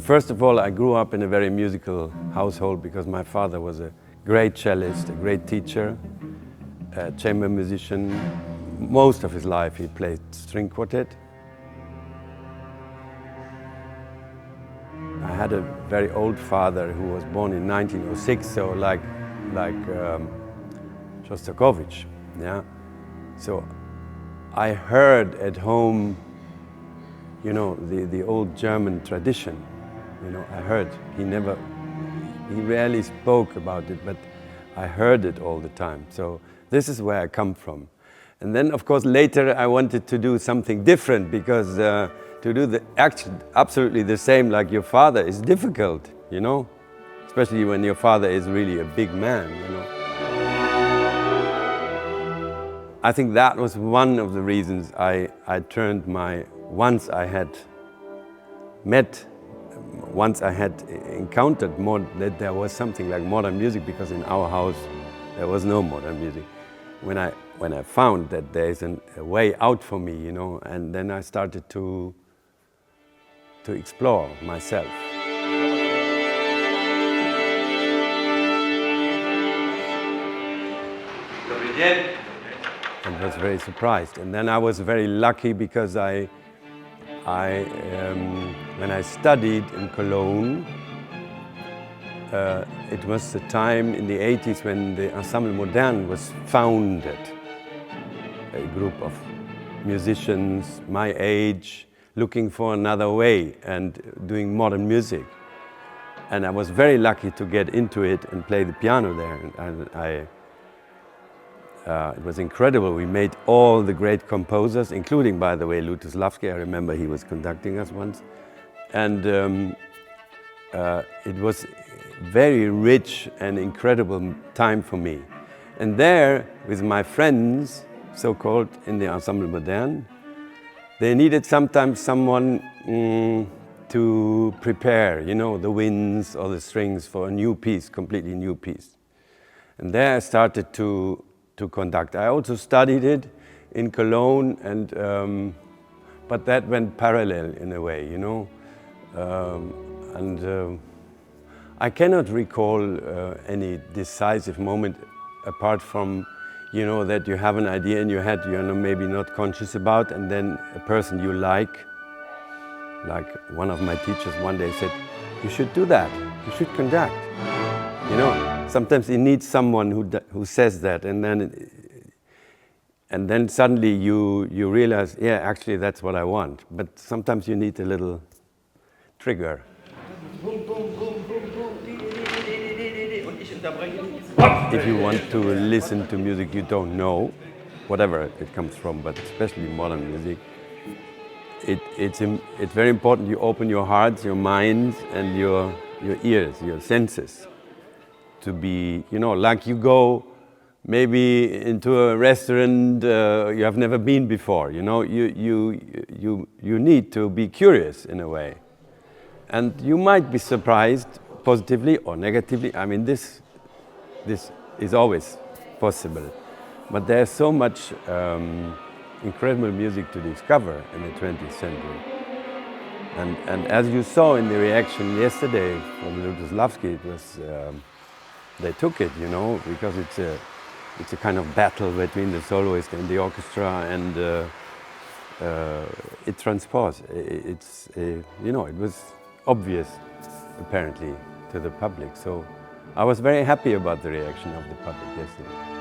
First of all, I grew up in a very musical household because my father was a great cellist, a great teacher, a chamber musician. Most of his life he played string quartet. I had a very old father who was born in 1906, so like Shostakovich, yeah. So I heard at home, you know, the old German tradition. You know, I heard. He rarely spoke about it, but I heard it all the time. So this is where I come from. And then, of course, later I wanted to do something different because to do absolutely the same like your father is difficult, you know, especially when your father is really a big man, you know. I think that was one of the reasons I turned once I had encountered that there was something like modern music, because in our house there was no modern music. When I found that there is a way out for me, you know, and then I started to explore myself. And was very surprised. And then I was very lucky because when I studied in Cologne, it was the time in the 80s when the Ensemble Modern was founded. A group of musicians my age looking for another way and doing modern music. And I was very lucky to get into it and play the piano there. And it was incredible. We made all the great composers, including, by the way, Lutoslavsky. I remember he was conducting us once. And it was very rich and incredible time for me. And there, with my friends, so-called in the Ensemble Modern, they needed sometimes someone to prepare, you know, the winds or the strings for a new piece, completely new piece. And there I started to conduct. I also studied it in Cologne, and but that went parallel in a way, you know. I cannot recall any decisive moment apart from, you know, that you have an idea in your head you're maybe not conscious about, and then a person you like one of my teachers one day said, you should do that, you should conduct. You know, sometimes you need someone who says that, and then suddenly you realize, yeah, actually that's what I want. But sometimes you need a little trigger. If you want to listen to music you don't know, whatever it comes from, but especially modern music, it's very important you open your hearts, your minds, and your ears, your senses, to be, you know, like you go maybe into a restaurant you have never been before, you know, you need to be curious in a way. And you might be surprised, positively or negatively. I mean, this is always possible. But there's so much incredible music to discover in the 20th century. And as you saw in the reaction yesterday from Lutoslavsky, it was, they took it, you know, because it's a kind of battle between the soloist and the orchestra, and it transports. You know, it was obvious, apparently, to the public. So I was very happy about the reaction of the public yesterday.